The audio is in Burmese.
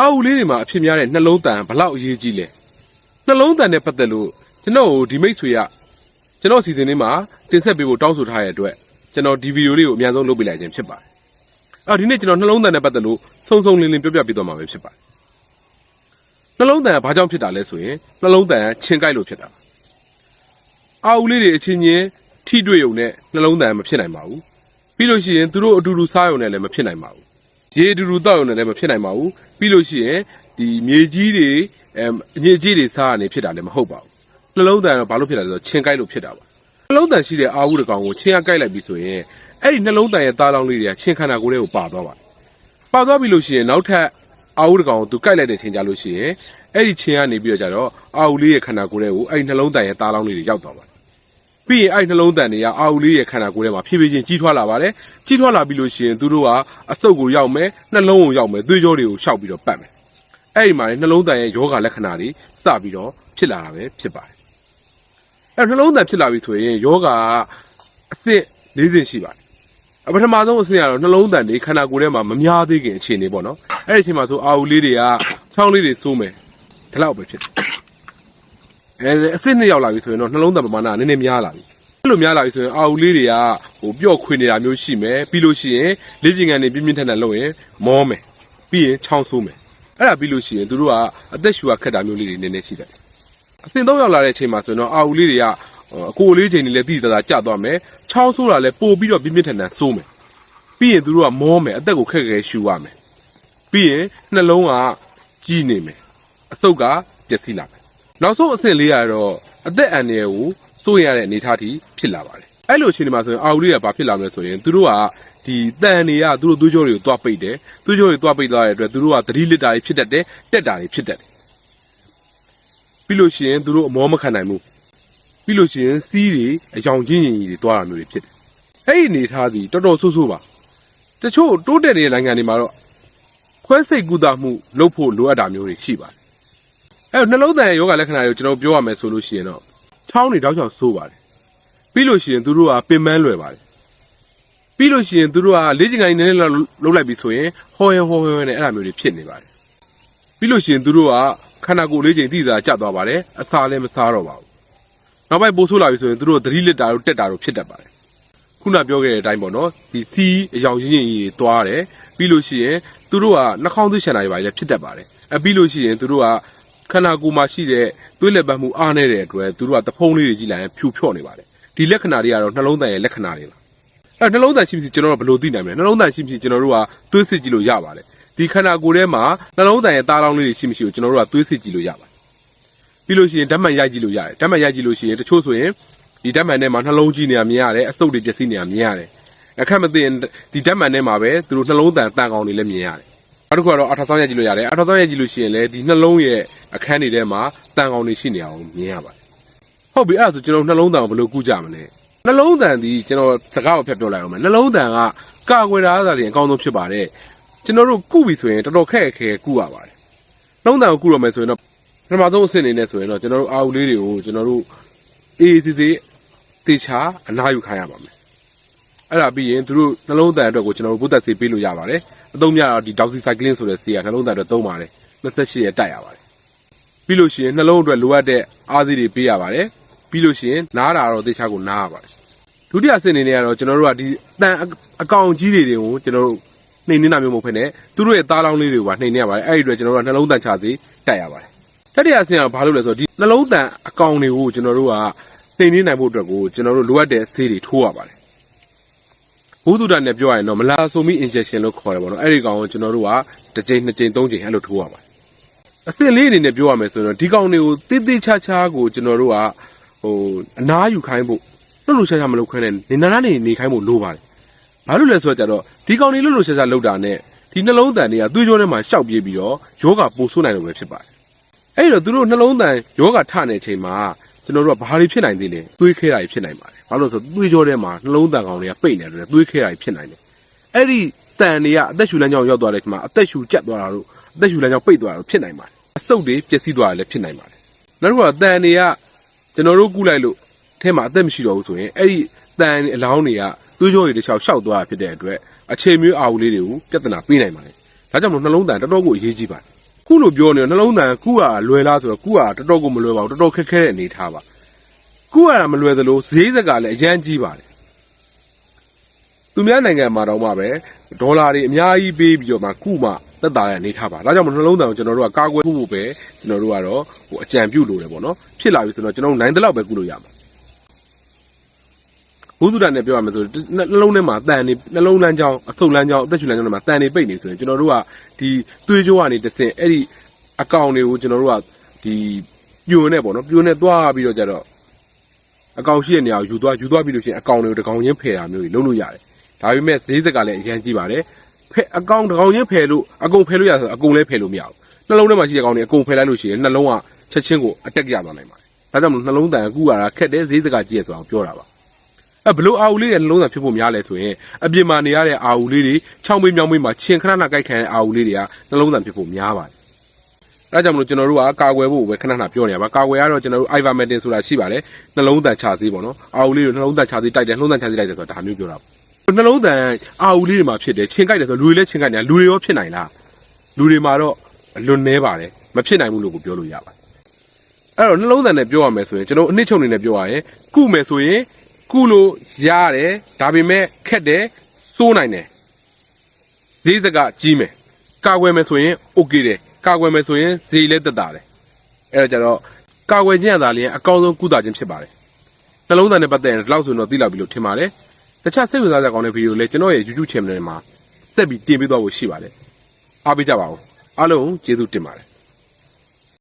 အာဦးလေးတွေမှာအဖြစ်များတဲ့နှလုံးတန်ဘလောက်အရေးကြီးလဲနှလုံးတန်နဲ့ပတ်သက်လို့ကျွန်တော်ဒီမိတ်ဆွေကကျွန်တော်စီစဉ်လေးမှာတင်ဆက်ပေးဖို့တောင်းဆိုထားတဲ့အတွက်ကျွန်တော်ဒီဗီဒီယိုလေးကိုအများဆုံးလုပ်ပေးလိုက်ခြင်းဖြစ်ပါတယ်ဒီနေ့ကျွန်တော်နှလုံးတန်နဲ့ပတ်သက်လို့စုံစုံလင်းလင်းပြောပြပေးသွားမှာပဲဖြစ်ပါတယ်နှလုံးတန်ကဘာကြောင့်ဖြစ်တာလဲဆိုရင်နှလုံးတန်ကချင်းကိုက်လို့ဖြစ်တာအာဦးလေးတွေအချင်းချင်းထိတွေ့ုံနဲ့နှလုံးတန်မဖြစ်နိုင်ပါဘူးပြီးလို့ရှိရင်သူတို့အတူတူစားရုံနဲ့လည်းမဖြစ်နိုင်ပါဘူးရေအတူတူတောက်ရုံနဲ့လည်းမဖြစ်နိုင်ပါဘူးပြီးလို့ရှိရင်ဒီမြေကြီးတွေအညစ်အကြေးတွေစားရနေဖြစ်တာလည်းမဟုတ်ပါဘူးနှလုံးတန်ကဘာလို့ဖြစ်တာလဲဆိုတော့ချင်းကိုက်လို့ဖြစ်တာပါနှလုံးတန်ရှိတဲ့အာဟုတကောင်ကိုချင်းကကိုက်လိုက်ပြီဆိုရင်အဲ့ဒီနှလုံးတန်ရဲ့သားလောင်းလေးတွေကချင်းခန္ဓာကိုယ်ထဲကိုပါသွားပါတယ်ပါသွားပြီလို့ရှိရင်နောက်ထပ်အာဟုတကောင်ကိုသူကိုက်လိုက်တဲ့ချိန်ကြလို့ရှိရင်အဲ့ဒီချင်းကနေပြီးတော့ကြတော့အာဟုလေးရဲ့ခန္ဓာကိုယ်ထဲကိုအဲ့ဒီနှလုံးတန်ရဲ့သားလောင်းလေးတွေရောက်သွားပါတယ်ပြီးရင်အဲ့ဒီနှလုံးတန်တွေကအာဟုလေးရဲ့ခန္ဓာကိုယ်ထဲမှာဖြည်းဖြည်းချင်းကြီးထွားလာပါတယ်ကြီးထွားလာပြီလို့ရှိရင်သူတို့ကအဆုပ်ကိုရောက်မယ်နှလုံးကိုရောက်မယ်သွေးကြောတွေကိုရှောက်ပြီးတော့ပတ်မယ်အဲ့ဒီမှာနှလုံးတန်ရဲ့ယောဂလက္ခဏာတွေစပြီးတော့ဖြစ်လာတာပဲဖြစ်ပါတယ်အဲ့နှလုံးတန်ဖြစ်လာပြီဆိုရင်ယောဂအဆင့်၄ဆင့်ရှိပါတယ်ပထမဆုံးအဆင့်ကတော့နှလုံးတန်တွေခန္ဓာကိုယ်ထဲမှာမများသေးခင်အခြေအနေပေါ့နော်အဲ့ဒီအချိန်မှာဆိုအာဟုလေးတွေကချောင်းလေးတွေစိုးမယ်ဒီလောက်ပဲဖြစ်တယ်အဆင့်2ရောက်လာပြီဆိုရင်တော့နှလုံးတန်ပမာဏနည်းနည်းများလာပြီအဲ့လိုများလာပြီဆိုရင်အာဟုလေးတွေကပျော့ခွေနေတာမျိုးရှိမယ်ပြီးလို့ရှိရင်လေ့ကျင့်ခန်းတွေပြင်းပြင်းထန်ထန်လုပ်ရင်မောမယ်ပြီးရင်ချောင်းဆိုးမယ်အဲ့ဒါပြီးလို့ရှိရင်သူတို့ကအသက်ရှူရခက်တာမျိုးလေးတွေနည်းနည်းရှိတယ်အဆင့်3ရောက်လာတဲ့အချိန်မှာဆိုရင်တော့အာဟုလေးတွေကအကိုလေးချိန်တွေလည်းတည်တသာကျသွားမယ်ချောင်းဆိုးတာလည်းပို့ပြီးတော့ပြင်းပြင်းထန်ထန်ဆိုးမယ်ပြီးရင်သူတို့ကမောမယ်အသက်ကိုခက်ခဲရှူရမယ်ပြီးရင်နှလုံးကကြီးနေမယ်အဆုတ်ကပျက်စီးလာမယ်နောက်ဆုံးအဆင့်4ကတော့အသက်အန္တရာယ်ကိုစိုးရတဲ့အနေအထားထိဖြစ်လာပါတယ်အဲ့လိုအချိန်ဒီမှာဆိုရင်အာဟုလေးကဘာဖြစ်လာမလဲဆိုရင်သူတို့ကဒီတန်တွေကသူတို့သွေးကြောတွေကိုတွားပိတ်တယ်သွေးကြောတွေတွားပိတ်သွားတဲ့အတွက်သူတို့ကသတိလစ်တာတွေဖြစ်တတ်တယ်တက်တာတွေဖြစ်တတ်တယ်ပြီးလို့ရှိရင်သူတို့အမောမခံနိုင်ဘူးပြီးလို့ရှိရင်စီးတွေအယောင်ချင်းရင်ကြီးတွေတွားတာမျိုးတွေဖြစ်တယ်အဲ့ဒီအနေအထားစီတော်တော်ဆိုးဆိုးပါတချို့တိုးတက်နေတဲ့နိုင်ငံတွေမှာတော့ခွဲစိတ်ကုသမှုလုပ်ဖို့လိုအပ်တာမျိုးတွေရှိပါတယ်အဲ့နှလုံးတန်ရဲ့ယောဂလက္ခဏာတွေကိုကျွန်တော်ပြောရမယ်ဆိုလို့ရှိရင်တော့ချောင်းတွေတောက်ချောက်ဆိုးပါတယ်ပြီးလို့ရှိရင်သူတို့ကပင်ပန်းလွယ်ပါတယ်ပြီးလို့ရှိရင်သူတို့ကလေ့ကျင့်ခန်းနည်းနည်းလုပ်လိုက်ပြီဆိုရင်ဟောရဲနဲ့အဲ့လိုမျိုးတွေဖြစ်နေပါတယ်ပြီးလို့ရှိရင်သူတို့ကခန္ဓာကိုယ်လေးချိန်တိတိကျသွားပါတယ်အစာလည်းမစားတော့ပါဘူးနောက်ပိုင်းပိုးဆိုးလာပြီဆိုရင်သူတို့သတိလစ်တာတို့တက်တာတို့ဖြစ်တတ်ပါတယ်ခုနပြောခဲ့တဲ့အတိုင်းပေါ့နော်ဒီစီးအယောင်ရင်းကြီးတွားတယ်ပြီးလို့ရှိရင်သူတို့ကနှာခေါင်းသွေးချန်တာတွေပါလည်းဖြစ်တတ်ပါတယ်ပြီးလို့ရှိရင်သူတို့ကခန္ဓာကိုယ်မှာရှိတဲ့သွေးလက်ပတ်မှုအားနေတဲ့အတွက်သူတို့ကတဖုံးလေးတွေကြည့်လိုက်ရင်ဖြူဖြော့နေပါတယ်ဒီလက္ခဏာတွေကတော့နှလုံးတန်ရဲ့လက္ခဏာတွေပါနှလုံးတန်ရှိမရှိကျွန်တော်တို့ဘယ်လိုသိနိုင်မလဲနှလုံးတန်ရှိမရှိကျွန်တော်တို့ကသွေးစစ်ကြည့်လို့ရပါတယ်ဒီခန္ဓာကိုယ်ထဲမှာနှလုံးတန်ရဲ့သားလောင်းလေးတွေရှိမရှိကိုကျွန်တော်တို့ကသွေးစစ်ကြည့်လို့ရပါတယ်ပြီးလို့ရှိရင်ဓာတ်မှန်ရိုက်ကြည့်လို့ရတယ်ဓာတ်မှန်ရိုက်ကြည့်လို့ရှိရင်တချို့ဆိုရင်ဒီဓာတ်မှန်ထဲမှာနှလုံးကြီးနေတာမြင်ရတယ်အဆုတ်တွေပျက်စီးနေတာမြင်ရတယ်အခက်မသိရင်ဒီဓာတ်မှန်ထဲမှာပဲသူတို့နှလုံးတန်တန်ကောင်တွေလည်းမြင်ရတယ်နောက်တစ်ခုကတော့အထာဆောင်ရိုက်ကြည့်လို့ရတယ်အထာဆောင်ရိုက်ကြည့်လို့ရှိရင်လည်းဒီနှလုံးရဲ့အခန်းတွေထဲမှာတန်ကောင်တွေရှိနေအောင်မြင်ရပါတယ်ဟုတ်ပြီအဲ့ဒါဆိုကျွန်တော်နှလုံးတန်ကိုဘယ်လိုကုကြမလဲနှလုံးတန်ဒီကျွန်တော်စကားကိုဖျက်ပြောလိုက်အောင်မယ်နှလုံးတန်ကကာကွယ်တာသာတင်အကောင်းဆုံးဖြစ်ပါတယ်ကျွန်တော်တို့ကုပြီဆိုရင်တော်တော်ခက်ခဲကုရပါတယ်နှလုံးတန်ကိုကုရမယ်ဆိုရင်တော့ပထမဆုံးအဆင့်အနေနဲ့ဆိုရင်တော့ကျွန်တော်တို့အာဟုလေးတွေကိုကျွန်တော်တို့အေးစစ်စစ်တေချာအနားယူခိုင်းရပါမယ်အဲ့ဒါပြီးရင်သူတို့နှလုံးတန်အတွက်ကိုကျွန်တော်တို့ဘုဒ္ဓဆေးပေးလို့ရပါတယ်အသုံးများတော့ဒီဒေါက်ဆီဆိုင်ကလင်းဆိုတဲ့ဆေးကနှလုံးတန်အတွက်သုံးပါတယ်28ရက်တိုက်ရပါတယ်ပြီးလို့ရှိရင်နှလုံးအတွက်လိုအပ်တဲ့အားဆေးတွေပေးရပါတယ်ပြီးလို့ရှိရင်နားတာတော့တေချာကိုနားရပါတယ်ဒုတိယအဆင့်အနေနဲ့ကတော့ကျွန်တော်တို့ကဒီတန်အကောင်ကြီးတွေကိုကျွန်တော်တို့နှိမ်နေတာမျိုးမဟုတ်ဘဲနဲ့သူတို့ရဲ့သားလောင်းလေးတွေကိုပါနှိမ်နေရပါတယ်အဲ့ဒီအတွက်ကျွန်တော်တို့ကနှလုံးတန်ချဆေးတိုက်ရပါတယ်တတိယအဆင့်ကဘာလို့လဲဆိုတော့ဒီနှလုံးတန်အကောင်တွေကိုကျွန်တော်တို့ကနှိမ်နေနိုင်ဖို့အတွက်ကိုကျွန်တော်တို့လိုအပ်တဲ့ဆေးတွေထိုးရပါတယ်ဘုသူတ္တနဲ့ပြောရရင်တော့မလာဆိုမီ injection လို့ခေါ်တယ်ပေါ့နော်အဲ့ဒီကောင်ကိုကျွန်တော်တို့ကတစ်ကြိမ်နှစ်ကြိမ်သုံးကြိမ်အဲ့လိုထိုးရပါတယ်အဆင့်လေးအနေနဲ့ပြောရမယ်ဆိုတော့ဒီကောင်တွေကိုတိတိချာချာကိုကျွန်တော်တို့ကအနားယူခိုင်းဖို့လှုပ်လှုပ်ရှားရှားမလုပ်ခိုင်းနဲ့နေနာနေခိုင်းဖို့လိုပါတယ်ဘာလို့လဲဆိုတော့ကြတော့ဒီကောင်တွေလှုပ်လှုပ်ရှားရှားလုပ်တာနဲ့ဒီနှလုံးတန်တွေကသွေးကြောထဲမှာရှောက်ပြေးပြီးတော့ယောဂပိုဆိုးနိုင်လို့ပဲဖြစ်ပါတယ်အဲ့တော့သူတို့နှလုံးတန်ယောဂထနေတဲ့အချိန်မှာကျွန်တော်တို့ကဘာတွေဖြစ်နိုင်သေးလဲသွေးခဲတာတွေဖြစ်နိုင်ပါတယ်ဘာလို့လဲဆိုသွေးကြောထဲမှာနှလုံးတန်ကောင်တွေကပိတ်နေတယ်သွေးခဲတာတွေဖြစ်နိုင်တယ်အဲ့ဒီတန်တွေကအသက်ရှူလမ်းကြောင်းရောက်သွားတဲ့အချိန်မှာအသက်ရှူကျက်သွားတာတို့အသက်ရှူလမ်းကြောင်းပိတ်သွားတာတို့ဖြစ်နိုင်ပါတယ်အဆုတ်တွေပျက်စီးသွားတာလည်းဖြစ်နိုင်ပါတယ်နောက်တစ်ခုကတန်တွေကကျွန်တော်တို့ကုလိုက်လို့ထဲမှာအသက်မရှိတော့ဘူးဆိုရင်အဲ့ဒီတန်အလောင်းတွေကသွေးကြောတွေတစ်ချောက်ရှောက်သွားတာဖြစ်တဲ့အတွက်အခြေမျိုးအာဟုလေးတွေကိုပြဿနာပေးနိုင်ပါတယ်ဒါကြောင့်မို့နှလုံးတန်တော်တော်ကိုအရေးကြီးပါတယ် ခုလိုပြောနေနှလုံးသားကုကလွယ်လားဆိုတော့ကုကတော်တော်ကိုမလွယ်ပါဘူးတော်တော်ခက်ခဲတဲ့အနေထားပါကုကမလွယ်သလိုဈေးစကလည်းအရန်ကြီးပါတယ်သူများနိုင်ငံမှာတော့မှပဲဒေါ်လာတွေအများကြီးပေးပြီးတော့မှကုမှသက်သာတဲ့အနေထားပါဒါကြောင့်မနှလုံးသားကိုကျွန်တော်တို့ကကာကွယ်ဖို့ပဲကျွန်တော်တို့ကတော့အကြံပြုလို့တယ်ပေါ့နော်ဖြစ်လာပြီဆိုတော့ကျွန်တော်တို့နိုင်တဲ့လောက်ပဲကုလို့ရမှာဘုသူတန်နဲ့ပြောရမယ်ဆိုနှလုံးထဲမှာတန်နေနှလုံးလမ်းကြောင်းအဆုတ်လမ်းကြောင်းအသက်ရှူလမ်းကြောင်းတွေမှာတန်နေပိတ်နေဆိုရင်ကျွန်တော်တို့ကဒီသွေးကြိုးကနေတစ်ဆင့်အဲ့ဒီအကောင်တွေကိုကျွန်တော်တို့ကဒီပြိုနေပေါ့နော်ပြိုနေသွားပြီးတော့ကြတော့အကောင်ရှိတဲ့နေရာကိုယူသွားပြီးလို့ရှိရင်အကောင်တွေကိုတကောင်ချင်းဖယ်တာမျိုးတွေလုပ်လို့ရတယ်ဒါပေမဲ့ဈေးစကလည်းအရင်ကြည့်ပါတယ်ဖယ်အကောင်တကောင်ချင်းဖယ်လို့အကုန်ဖယ်လို့ရဆိုအကုန်လည်းဖယ်လို့မရဘူးနှလုံးထဲမှာရှိတဲ့ကောင်တွေအကုန်ဖယ်လိုက်လို့ရှိရင်နှလုံးကချက်ချင်းကိုအတက်ရသွားနိုင်ပါတယ်ဒါကြောင့်နှလုံးတန်ကူရတာခက်တဲ့ဈေးစကကြည့်ရဆိုအောင်ပြောတာပါဘလို့အာဝူလေးတွေနှလုံးသားဖြစ်ဖို့များလဲဆိုရင်အပြင်မှာနေရတဲ့အာဝူလေးတွေချောင်းမေးမြောင်းမေးမှာချင်းခဏကိုက်ခံတဲ့အာဝူလေးတွေကနှလုံးသားဖြစ်ဖို့များပါတယ်။အဲကြောင့်မလို့ကျွန်တော်တို့ကကာကွယ်ဖို့ပဲခဏပြောနေရပါကာကွယ်ရတော့ကျွန်တော်တို့ ivermectin ဆိုတာရှိပါတယ်နှလုံးသားချသေးပေါ့နော်အာဝူလေးတွေနှလုံးသားချသေးတိုက်တယ်နှလုံးသားချသေးတိုက်တယ်ဆိုတာဒါမျိုးပြောတာပေါ့နှလုံးသားအာဝူလေးတွေမှာဖြစ်တယ်ချင်းကိုက်တယ်ဆိုလူတွေလည်းချင်းကိုက်တယ်လူတွေရောဖြစ်နိုင်လားလူတွေမှာတော့အလွန်နှဲပါတယ်မဖြစ်နိုင်ဘူးလို့ကိုပြောလို့ရပါတယ်။အဲ့တော့နှလုံးသားနဲ့ပြောရမယ်ဆိုရင်ကျွန်တော်အနှစ်ချုပ်နေနဲ့ပြောရရင်ကုမယ်ဆိုရင်ကုလို့ရတယ်ဒါပေမဲ့ခက်တယ်စိုးနိုင်တယ်ဈေးစကကြီးမယ်ကာကွယ်မယ်ဆိုရင် okay တယ်ကာကွယ်မယ်ဆိုရင်ဈေးလည်းတက်တာတယ်အဲ့တော့ကျတော့ကာကွယ်ခြင်းရတာလည်းအကောင်းဆုံးကုသခြင်းဖြစ်ပါတယ်နှလုံးသားနဲ့ပတ်သက်ရင်ဒီလောက်ဆိုတော့သိလောက်ပြီလို့ထင်ပါတယ်တခြားစိတ်ဝင်စားစရာကောင်းတဲ့ဗီဒီယိုလည်းကျွန်တော်ရဲ့ YouTube channel မှာဆက်ပြီးတင်ပေးသွားဖို့ရှိပါတယ်အားပေးကြပါဦးအားလုံးကျေးဇူးတင်ပါတယ်